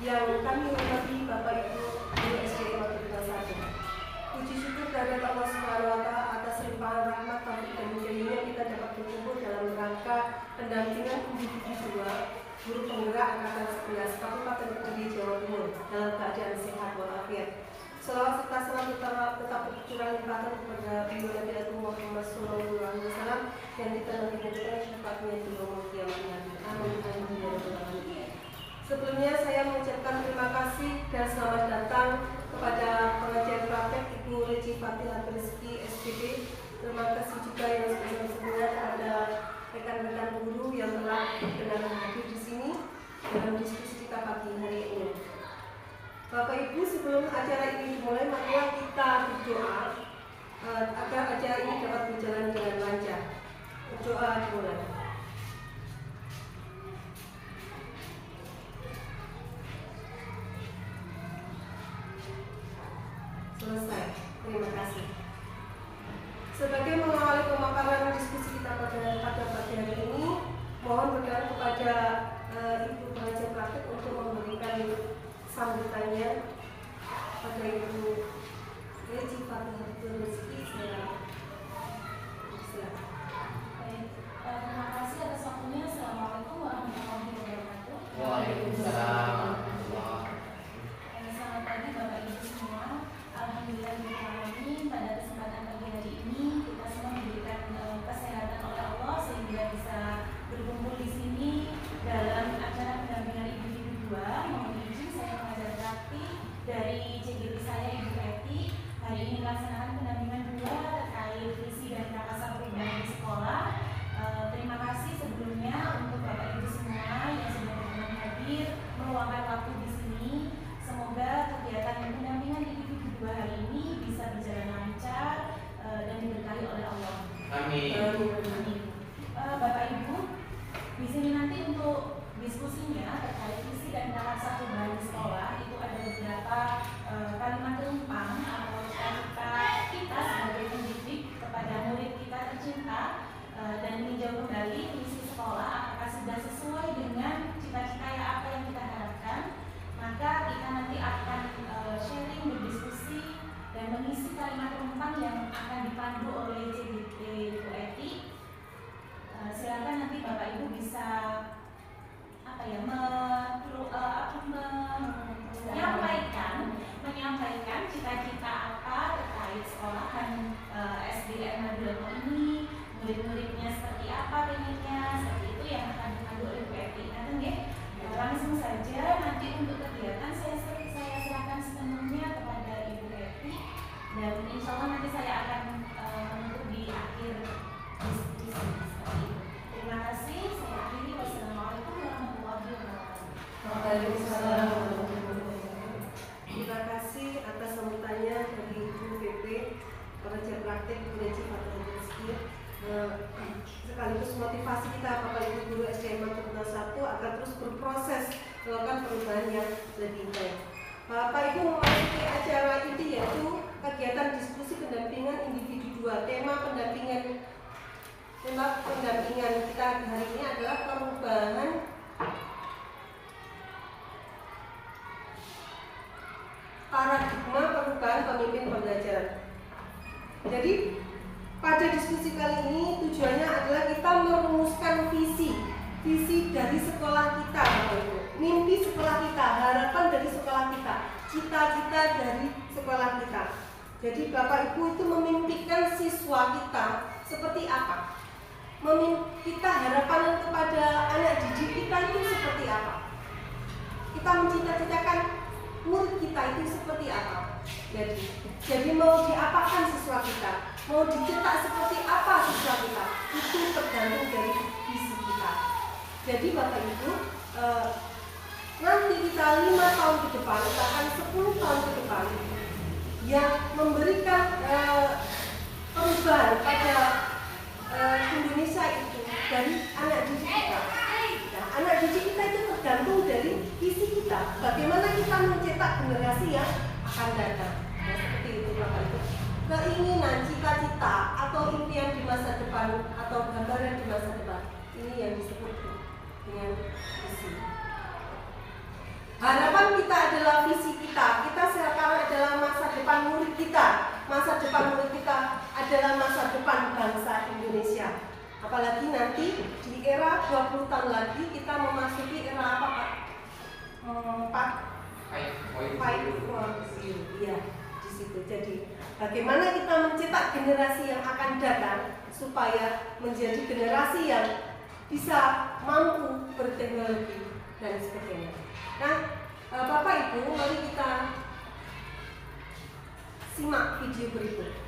Yang kami hormati Bapak Ibu Guru SDM 1. Puji syukur kepada Allah Subhanahu wa Ta'ala atas limpahan rahmat, taufik dan hidayahnya kita dapat berkumpul dalam rangka pendampingan individu 2 guru penggerak angkatan 11 Kabupaten Kediri, Jawa Timur dalam keadaan sehat walafiat. Selawat serta salam tetap bercurah limpahkan kepada beliau Nabi Muhammad SAW yang ditanami dengan syafaatnya di yaumul qiyamah. Amin. Sebelumnya saya mengucapkan terima kasih dan selamat datang kepada pengajar praktek Ibu Reci Fatilah Rizki SPB. Terima kasih juga yang sebesar-besarnya kepada rekan-rekan guru yang telah berkenan hadir di sini dalam diskusi kita pagi hari ini. Bapak Ibu, sebelum acara ini dimulai, mari kita berdoa agar acara ini dapat berjalan dengan lancar. Berdoa dimulai. Selesai. Terima kasih. Sebagai mengawali pemaparan diskusi kita pada pagi hari ini, mohon berkenan kepada Ibu pengajar praktek untuk memberikan sambutannya pada Ibu Reci Fatilah Rizki. Silakan. Baik, terima kasih atas waktunya. Assalamualaikum warahmatullahi wabarakatuh. Waalaikumsalam. Selamat pagi Bapak Ibu semua. Alhamdulillah pada kesempatan pagi hari ini kita semua diberikan kesehatan oleh Allah sehingga bisa berkumpul di sini dalam acara pendampingan individu 2. Mohon izin saya pengajar praktik dari CGP saya Ibu Eti. Hari ini melaksanakan pendampingan 2 terkait visi dan prakarsa perubahan di sekolah. Terima kasih sebelumnya untuk Bapak Ibu semua yang sudah berkenan hadir meluangkan waktu di sini. Semoga kegiatan pendampingan individu 2 hari ini bisa berjalan lancar dan diberkahi oleh Allah. Amin. Amin. Bapak Ibu, di sini nanti untuk diskusinya terkait visi dan prakarsa perubahan di sekolah itu ada beberapa kalimat tumpang atau kita sebagai pendidik kepada murid kita tercinta dan meninjau kembali visi sekolah apakah sudah sesuai dengan cita-cita apa yang kita harapkan. Maka kita nanti akan sharing, berdiskusi dan mengisi kalimat tumpang yang akan dipandu oleh CGP Ibu Eti. Silakan nanti Bapak Ibu bisa menyampaikan cita-cita apa terkait sekolahan SDN Madulanto ini, murid-muridnya seperti apa pengennya, seperti itu yang akan dipandu oleh Ibu Eti. Langsung saja nanti untuk kegiatan saya serahkan sepenuhnya kepada Ibu Eti dan insya Allah nanti saya akan menutup di akhir diskusi seperti itu. Terima kasih. Saya akhiri. Wassalamualaikum warahmatullahi wabarakatuh. Waalaikumsalam warahmatullahi wabarakatuh. Terima kasih atas sambutannya dari Ibu PP pengajar praktek Ibu Reci Fatilah Rizki. Sekaligus motivasi kita Bapak Ibu Guru SDM 1 agar terus berproses melakukan perubahan yang lebih baik. Bapak Ibu memasuki acara inti yaitu kegiatan diskusi pendampingan individu 2. Tema pendampingan kita hari ini adalah perubahan paradigma perubahan pemimpin pembelajaran. Jadi pada diskusi kali ini tujuannya adalah kita merumuskan visi dari sekolah kita, Bapak Ibu. Mimpi sekolah kita, harapan dari sekolah kita, cita-cita dari sekolah kita. Jadi Bapak Ibu itu memimpikan siswa kita seperti apa? Kita harapan kepada anak didik kita itu seperti apa? Kita mencita-citakan murid kita itu seperti apa? Jadi mau diapakan siswa kita? Mau dicetak seperti apa siswa kita? Itu tergantung dari visi kita. Jadi Bapak Ibu, nanti kita 5 tahun ke depan, bahkan 10 tahun ke depan, yang memberikan perubahan pada Indonesia itu dari anak didik kita. Nah, anak didik kita itu tergantung dari visi kita. Bagaimana kita mencetak generasi yang akan datang. Nah, seperti itu Bapak Ibu. Keinginan, cita-cita atau impian di masa depan atau gambaran di masa depan, ini yang disebut dengan visi. Harapan kita adalah visi kita. Kita sekarang adalah masa depan murid kita. Masa depan murid kita adalah masa depan bangsa Indonesia. Apalagi nanti di era 20 tahun lagi kita memasuki era apa Pak? 5.0. Ya, di situ. Jadi bagaimana kita mencetak generasi yang akan datang supaya menjadi generasi yang bisa mampu berteknologi dan sebagainya. Nah, Bapak Ibu, mari kita simak video berikut.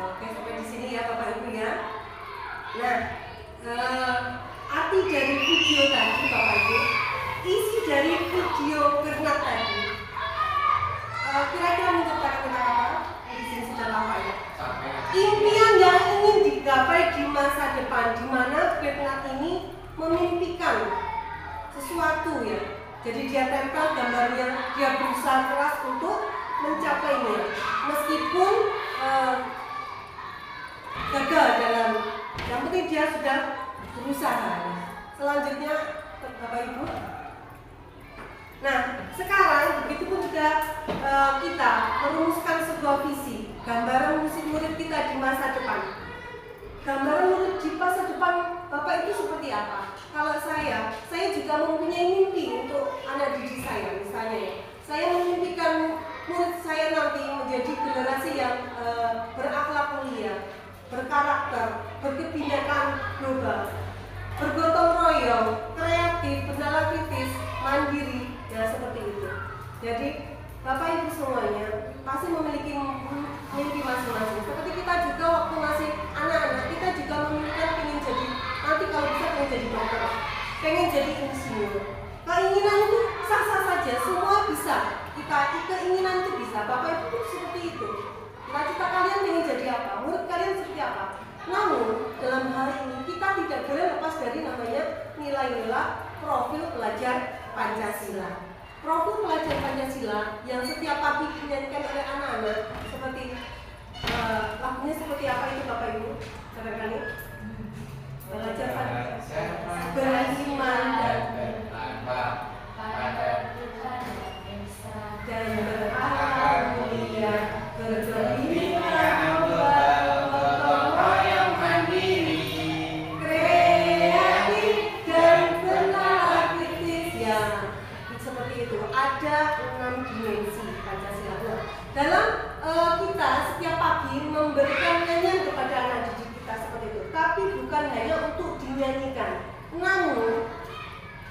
Oke, sampai di sini ya Bapak Ibu ya. Nah, arti dari video tadi Bapak Ibu, isi dari video Bernard tadi, kira-kira menciptakan tentang apa? Di sini sudah lama ya. Impian yang ingin digapai di masa depan, di mana Bernard ini memimpikan sesuatu ya. Jadi dia tempel gambarnya, dia berusaha keras untuk mencapainya, meskipun gagal dalam, yang penting dia sudah berusaha. Selanjutnya Bapak Ibu. Nah, sekarang begitu pun juga kita merumuskan sebuah visi, gambaran murid kita di masa depan. Gambaran murid di masa depan Bapak itu seperti apa? Kalau saya juga mempunyai mimpi untuk anak didik saya, misalnya ya. Saya memimpikan murid saya nanti menjadi generasi yang berakhlak mulia, berkarakter, berkebinekaan global, bergotong royong, kreatif, bernalafitis, mandiri, ya seperti itu. Jadi Bapak Ibu semuanya pasti memiliki mimpi masing-masing. Seperti kita juga waktu masih anak-anak, kita juga memikirkan pengen jadi, nanti kalau bisa pengen jadi dokter, pengen jadi insinyur. Keinginan itu sah-sah saja, semua bisa. Keinginan itu bisa. Bapak Ibu pun seperti itu. Cita-cita kalian pengen jadi apa? Murid kalian seperti apa? Namun dalam hal ini kita tidak boleh lepas dari namanya nilai-nilai profil pelajar Pancasila. Profil pelajar Pancasila yang setiap pagi dinyanyikan oleh anak-anak seperti lagunya seperti apa itu Bapak Ibu? Barangkali belajar Pancasila beriman dan berakhlak mulia, bergembira, bergotong yang mandiri, kreatif dan benar kritis. Ya, seperti itu. Ada 6 dimensi Pancasila. Nah, dalam kita setiap pagi memberikan nyanyian kepada anak didik kita seperti itu. Tapi bukan hanya untuk dinyanyikan, namun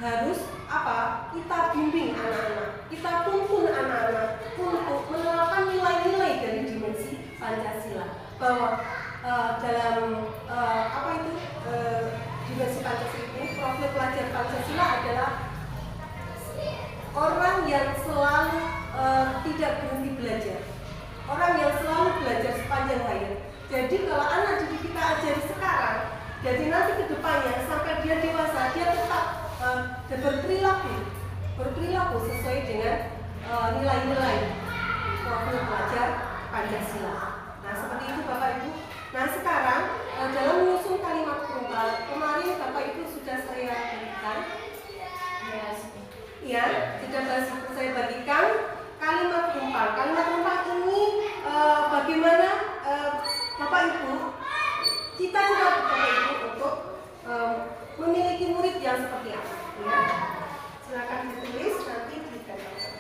harus apa? Kita bimbing anak-anak, kita tuntun anak-anak untuk menerapkan nilai-nilai dari dimensi Pancasila. Bahwa dalam dimensi Pancasila ini, profil pelajar Pancasila adalah orang yang selalu tidak berhenti belajar, orang yang selalu belajar sepanjang hayat. Jadi kalau anak didik kita ajari sekarang, jadi nanti kedepannya sampai dia dewasa dia tetap berperilaku sesuai dengan nilai-nilai profil pelajar Pancasila. Nah seperti itu Bapak Ibu. Nah sekarang dalam menyusun kalimat perumpal, kemarin Bapak Ibu sudah saya berikan, ya sudah saya bagikan kalimat perumpal. Kalimat perumpal ini bagaimana Bapak Ibu cita-cita Bapak Ibu untuk memiliki murid yang seperti apa? Ya. Silakan ditulis nanti ditambahkan.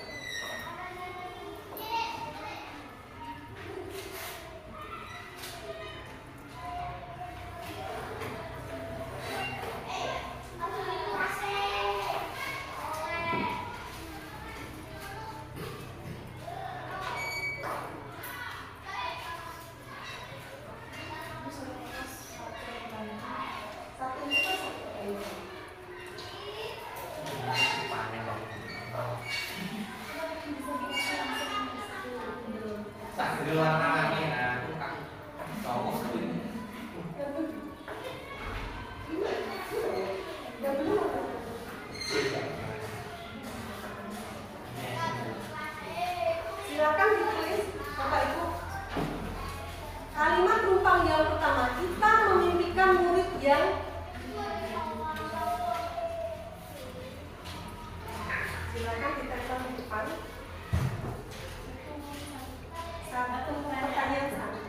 Silakan ditulis Bapak Ibu. Kalimat perumpal yang pertama, kita memimpikan murid yang silakan ditempel di depan. Satu pertanyaan sama.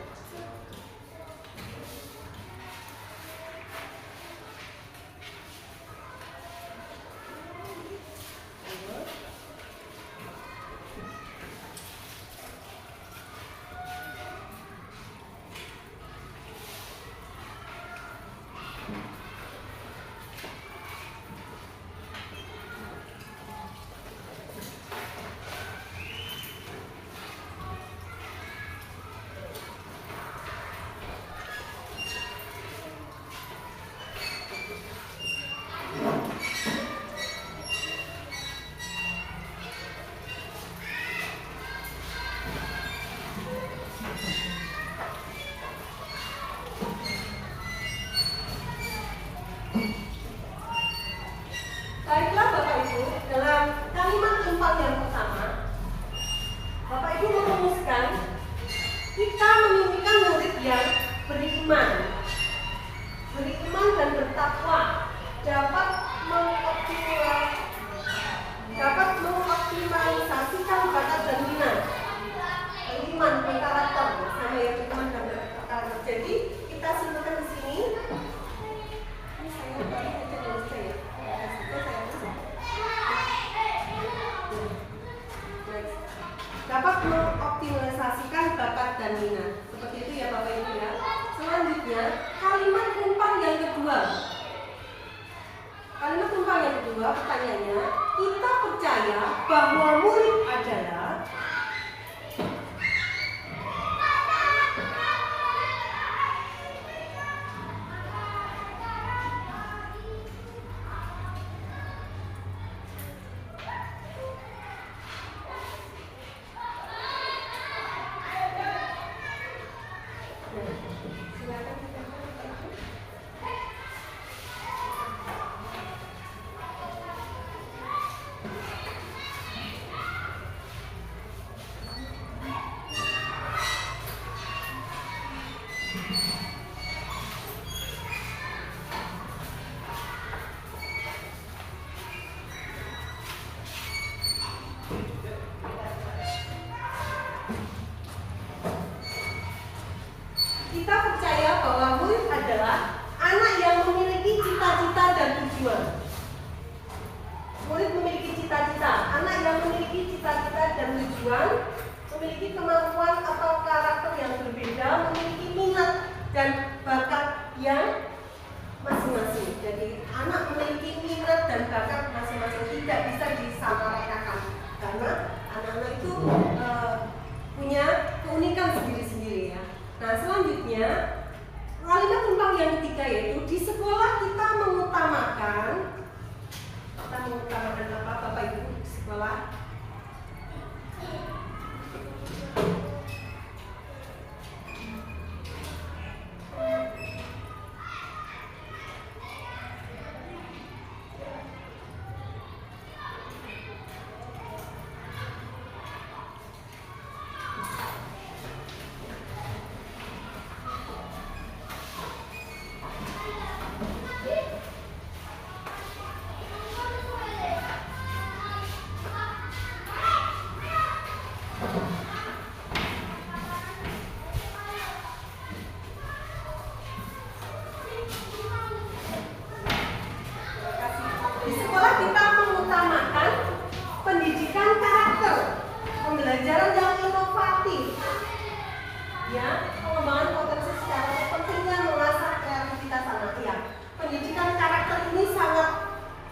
Baiklah Bapak Ibu, dalam kalimat perumpal yang pertama, Bapak Ibu merumuskan kita memimpikan murid yang beriman dan bertakwa, dapat mengoptimalisasikan bakat dan minat, iman berkarakter, sama yang iman dan berkarakter. Jadi kita simpulkan di sini. Ini saya balik aja dulu saya. Dapat mengoptimalisasikan bakat dan minat. Seperti itu ya Bapak Ibu ya. Selanjutnya kalimat perumpal yang kedua. Kalimat perumpal yang kedua pertanyaannya, kita percaya percaya bahwa murid adalah kita percaya bahwa murid adalah anak yang memiliki cita-cita dan tujuan. Murid memiliki cita-cita, anak yang memiliki cita-cita dan tujuan, memiliki kemampuan atau karakter yang berbeda, memiliki minat dan bakat yang masing-masing. Jadi anak memiliki minat dan bakat masing-masing, tidak bisa disamaratakan karena anak-anak itu punya keunikan sendiri-sendiri ya. Nah selanjutnya kalimat tentang yang ketiga yaitu di sekolah kita mengutamakan apa Bapak Ibu di sekolah? Di sekolah kita mengutamakan pendidikan karakter, pembelajaran yang inovatif, ya, pengembangan potensi secara pentingnya mengasah kreativitas anak. Ya, pendidikan karakter ini sangat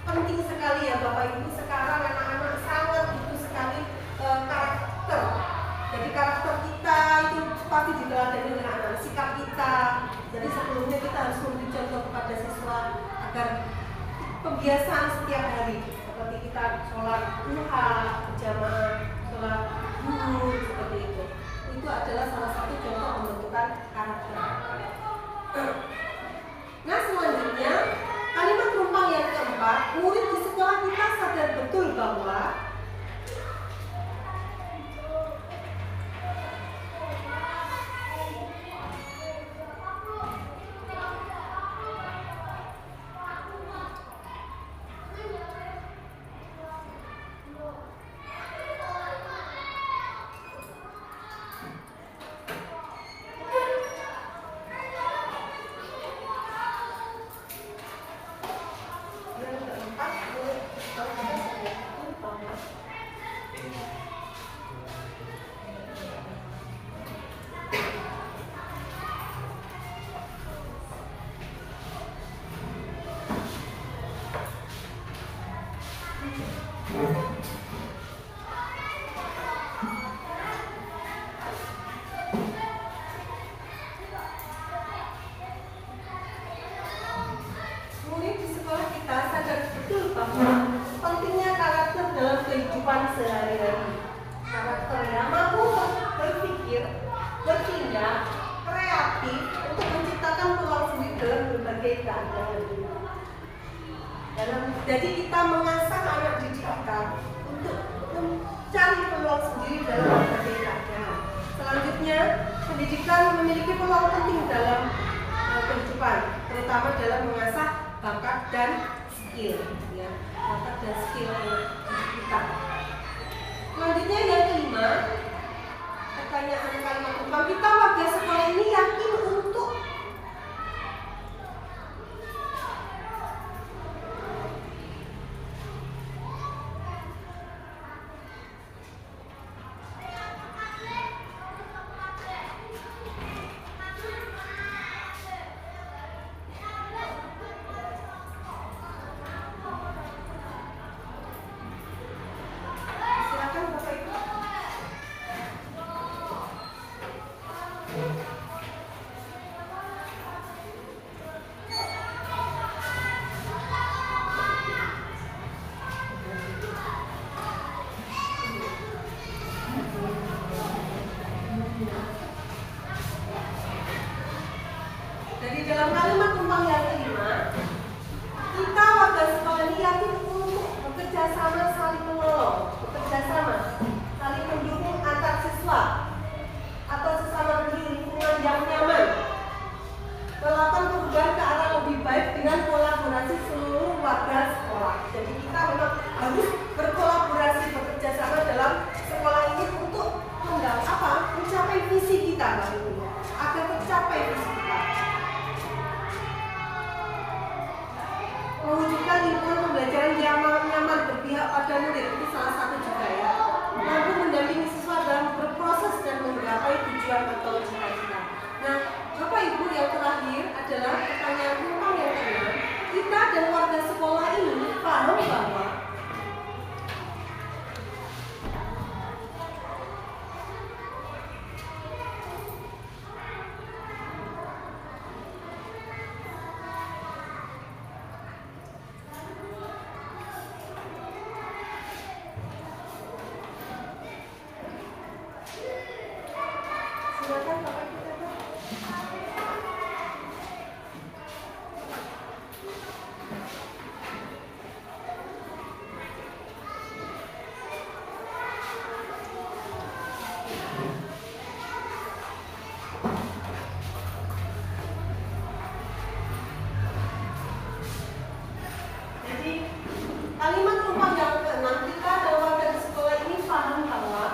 penting sekali ya Bapak Ibu. Sekarang anak-anak sangat butuh sekali karakter. Jadi karakter kita itu pasti diteladani dengan anak, sikap kita. Jadi sebelumnya kita harus memberi contoh kepada siswa agar kebiasaan setiap hari seperti kita sholat duha berjamaah, sholat zuhur seperti itu adalah salah satu contoh pembentukan karakter. Nah selanjutnya kalimat penumpang yang keempat, murid di sekolah kita sadar betul bahwa murid di sekolah kita sadar betul bahwa pentingnya karakter dalam kehidupan sehari-hari. Karakter yang mampu berpikir, bertindak, kreatif untuk menciptakan peluang sendiri dalam berbagai keadaan. Jadi kita mengasah anak didik kita untuk mencari peluang sendiri dalam berbagai keadaan. Selanjutnya, pendidikan memiliki peluang penting dalam kehidupan, terutama dalam mengasah bakat dan skill, ya, bakat dan skill kita. Selanjutnya yang kelima, pertanyaan kalimat tentang kita warga sekolah ini yakin untuk warga sekolah. Jadi kita memang harus berkolaborasi, bekerja sama dalam sekolah ini untuk mencapai visi kita, agar tercapai visi kita. Mewujudkan lingkungan pembelajaran yang nyaman berpihak pada murid itu salah satu juga ya. Mampu mendampingi siswa dalam berproses dan menggapai tujuan atau cita-cita. Nah, Bapak Ibu, yang terakhir adalah pertanyaan tentang yang keenam. Kita dan warga sekolah ini paham bahwa kalimat rumput yang keenam, kita dan warga di sekolah ini paham bahwa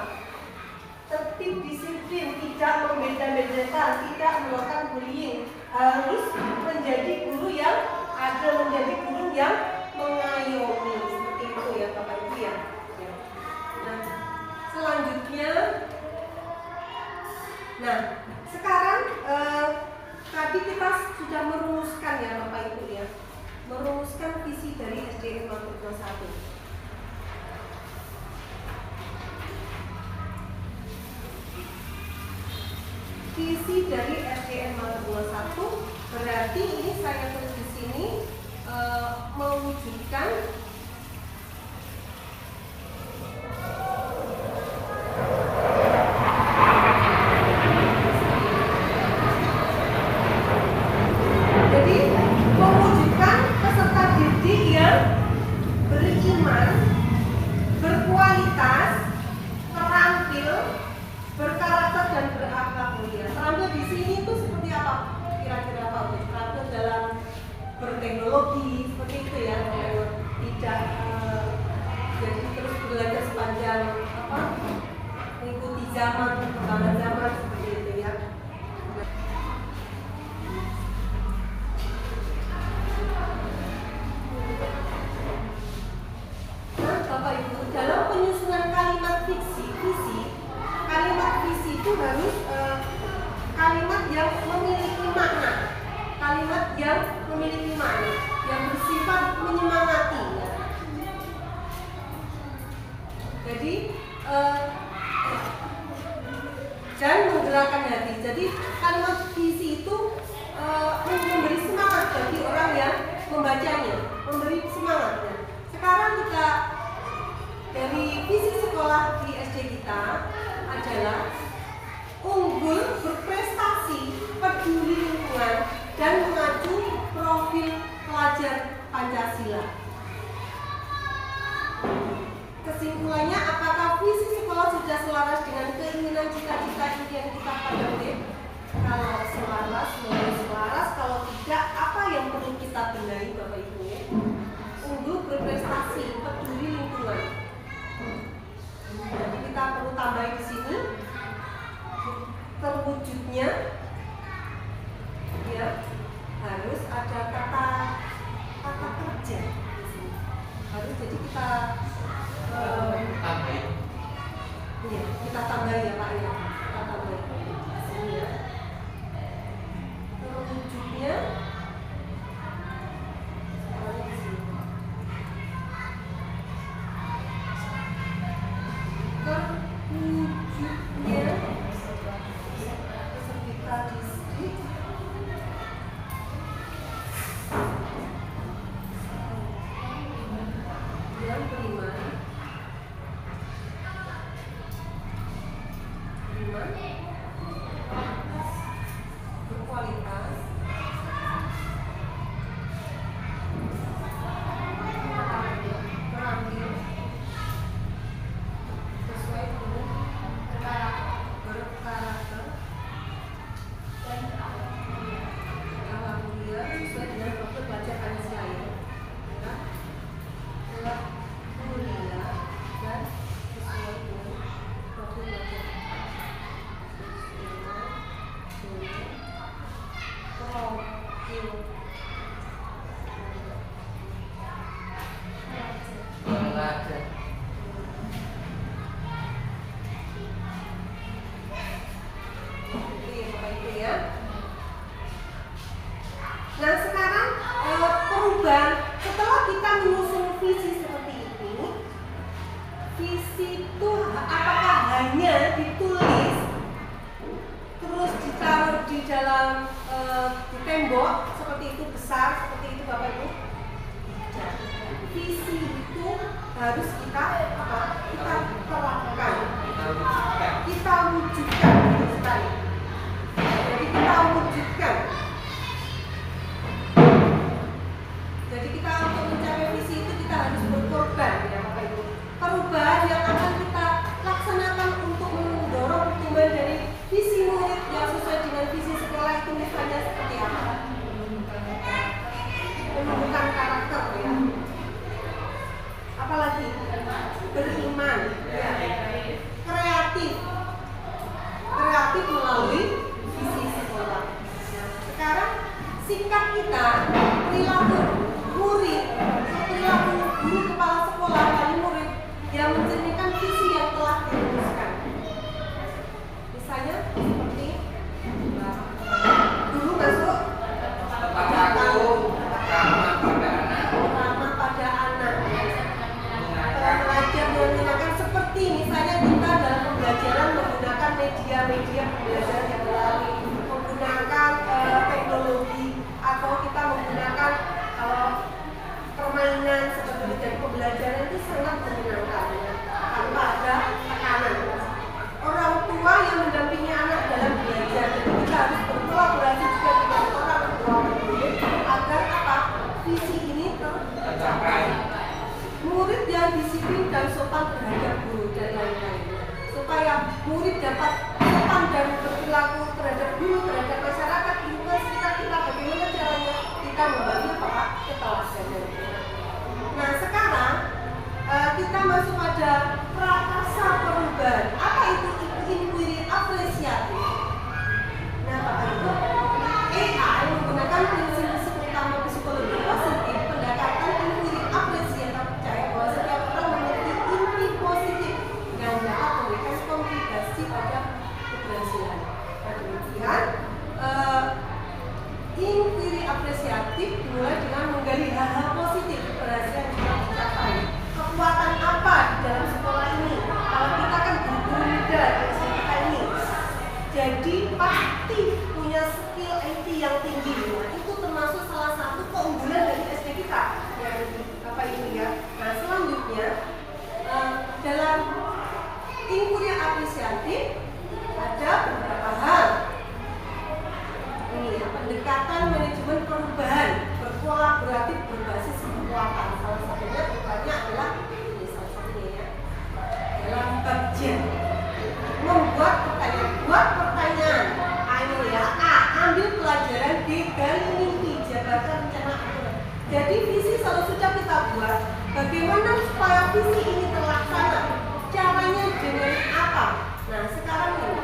tertib disiplin, tidak membeda-bedakan, tidak melakukan bullying, harus menjadi guru yang ada, menjadi guru yang mengayomi, seperti itu ya Bapak Ibu ya. Nah, selanjutnya, sekarang tadi kita sudah merumuskan ya Bapak Ibu ya, merumuskan visi dari SDN 41. Visi dari SDN 41 berarti ini saya tulis di sini mewujudkan peserta didik yang beriman, berkualitas, terampil, berkarakter dan berakhlak mulia. Terampil di sini itu seperti apa? Kira-kira apa? Terampil dalam berteknologi seperti itu ya. Tidak jadi terus belajar sepanjang mengikuti zaman, perkembangan zaman seperti itu ya. Bapak Ibu, dalam penyusunan kalimat visi itu harus kalimat yang memiliki makna, yang bersifat menyemangati. Jadi dan menggerakkan hati. Jadi kalimat visi itu memberi semangat bagi orang yang membacanya, memberi semangat. Sekarang kita dari visi sekolah di SD kita adalah unggul, berprestasi, peduli lingkungan, dan mengacu profil pelajar Pancasila. Kesimpulannya, apakah visi sekolah sudah selaras dengan keinginan cita-cita impian kita pada murid? Kalau selaras, kalau tidak, apa yang perlu kita benahi Bapak Ibu ya? Unggul, berprestasi, peduli lingkungan. Jadi kita perlu tambah di sini terwujudnya ya harus ada kata kerja di sini. Harus jadi kita tambahin. Iya, kita tambah ya Pak ya. Kita tambah di sini ya. Terwujudnya peserta distrik yang beriman, berkualitas, terampil, sesuai dengan berkarakter dan alhamdulillah sesuai dengan profil pelajar Pancasila ya. visi seperti ini, visi itu apakah hanya ditulis terus ditaruh di dalam di tembok seperti itu, besar seperti itu Bapak Ibu? Tidak. Visi itu harus kita terapkan, kita wujudkan sekali. Jadi kita wujudkan. Jadi kita untuk mencapai visi itu kita harus berkorban ya Bapak Ibu. Perubahan yang akan kita laksanakan untuk mendorong pertumbuhan dari visi murid yang sesuai dengan visi sekolah itu misalnya seperti apa? Menumbuhkan karakter ya. Apalagi beriman ya. Kreatif melalui visi sekolah. Sekarang sikap kita, perilaku murid, perilaku guru kepala sekolah dan murid yang mencerminkan visi yang telah dirumuskan. Misalnya seperti dulu masuk ramah pada anak, belajar menggunakan seperti misalnya kita dalam pembelajaran menggunakan media pembelajaran yang melalui menggunakan teknologi atau kita menggunakan permainan seperti itu. Dan pembelajaran itu sangat menyenangkan ya, tanpa ada tekanan. Orang tua yang mendampingi anak dalam belajar, jadi kita harus berkolaborasi juga dengan orang tua murid agar apa? Visi ini tercapai. Murid yang disiplin dan sopan terhadap guru dan lain-lain, supaya murid dapat sopan dan berperilaku terhadap guru, terhadap masyarakat di lingkungan sekitar kita. Bagaimana caranya? Kita membagi apa? Ketelatenan. Nah sekarang kita masuk pada prakarsa perubahan. Apa itu inquiry apresiatif? Nah Bapak Ibu, AI menggunakan prinsip utama psikologi positif, pendekatan inquiry apresiatif percaya bahwa setiap orang memiliki inti positif yang dapat memberikan kontribusi pada keberhasilan. Kemudian inquiry apresiatif dimulai dengan menggali hal-hal positif keberhasilan yang telah dicapai. Kekuatan apa di dalam sekolah ini? Kalau kita kan guru muda di SMK ini, jadi pasti punya skill IT yang tinggi. Nah, itu termasuk salah satu keunggulan dari SD kita yang apa ini ya. Nah selanjutnya dalam inquiry apresiatif ada beberapa hal. Ini ya, pendekatan manajemen perubahan berkolaboratif berbasis kekuatan. Salah satunya bukannya adalah ini salah satunya ya, dalam budget membuat pertanyaan, buat pertanyaan. Ini ya, ambil pelajaran D, gali mimpi, jabatan rencana aturan. Jadi visi selalu sudah kita buat. Bagaimana supaya visi ini terlaksana? Caranya dengan apa? Nah sekarang ini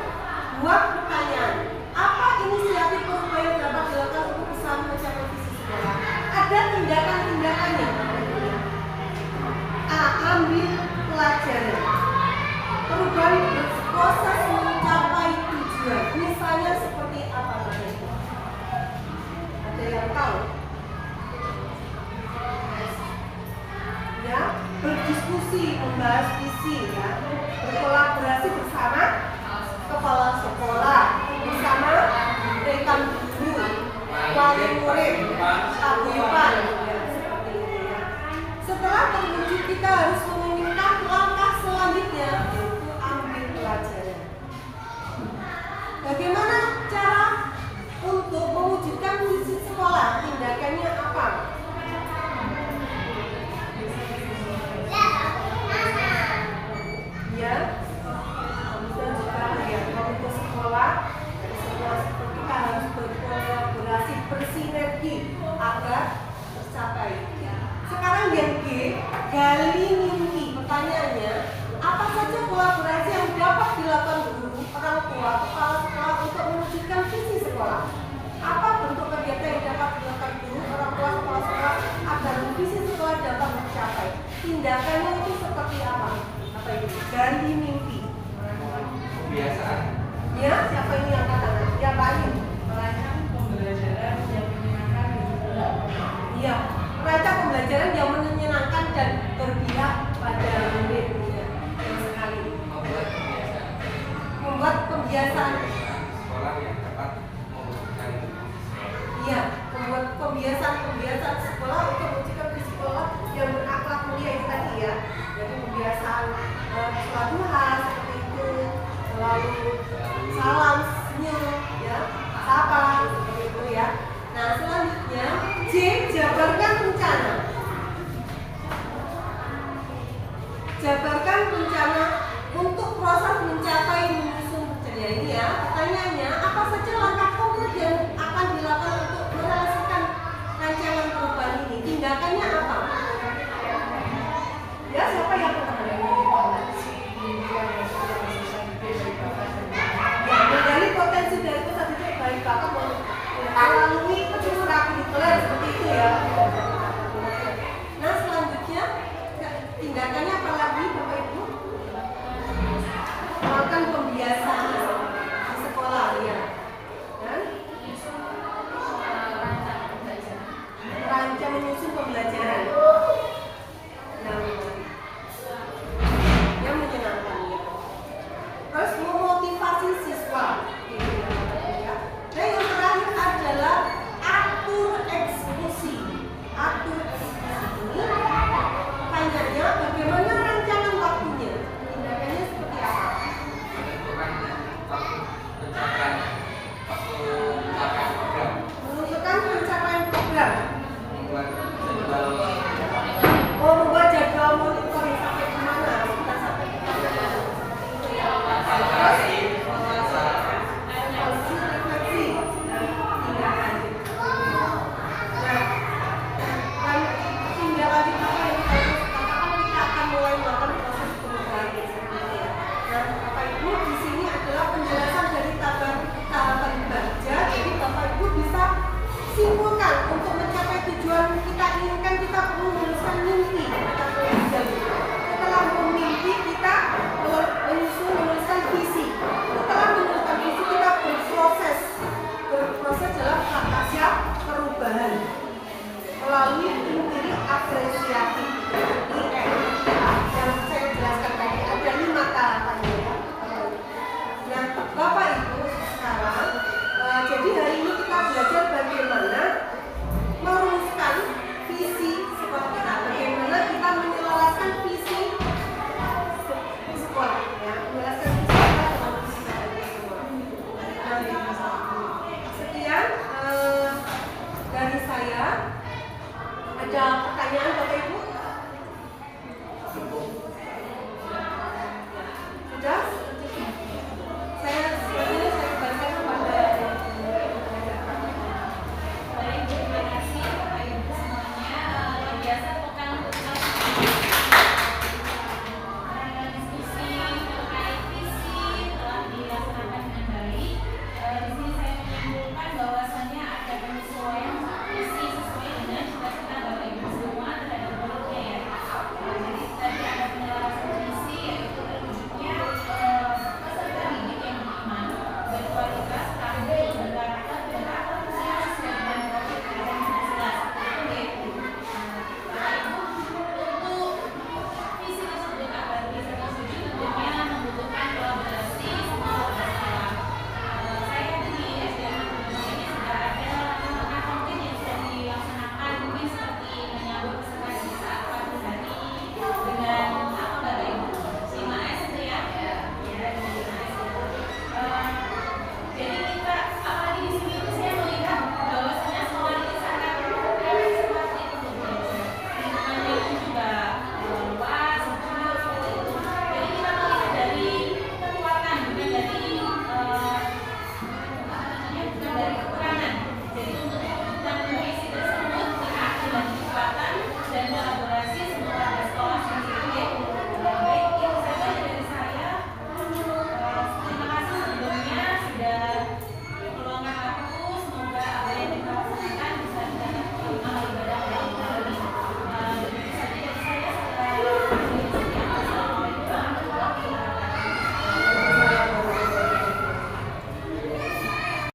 buat pertanyaan. Apa inisiatif perubahan yang dapat dilakukan untuk bisa mencapai visi sekolah? Ada tindakan-tindakannya. Ambil pelajaran. Perubahan proses mencapai tujuan. Misalnya seperti apa? Ada yang tahu? Ya, berdiskusi, membahas visi ya, berkolaborasi bersama kepala sekolah, bersama rekan guru, wali murid, paguyuban ya, seperti itu ya. Setelah terwujud kita harus mengumumkan langkah selanjutnya, yaitu ambil pelajaran. Bagaimana cara untuk mewujudkan visi sekolah? Tindakannya apa? Ya, bisa juga ya, untuk sekolah kita harus berkolaborasi, bersinergi agar tercapai. Sekarang yang G, gali mimpi. Pertanyaannya, apa saja kolaborasi yang dapat dilakukan guru, orang tua, kepala sekolah untuk mewujudkan visi sekolah? Apa bentuk kegiatan yang dapat dilakukan guru, orang tua, kepala sekolah agar visi sekolah dapat tercapai? Tindakannya itu seperti apa? Apa itu? Gali mimpi. Kebiasaan. Ya, siapa ini yang katakan? Ya, Bayu. Merancang pembelajaran yang menyenangkan. Iya, merancang pembelajaran yang menyenangkan dan Jadi kebiasaan sholat duha seperti itu, selalu salam, senyum, ya, sapa seperti itu ya. Nah selanjutnya J, jabarkan rencana. Jabarkan rencana untuk proses mencapai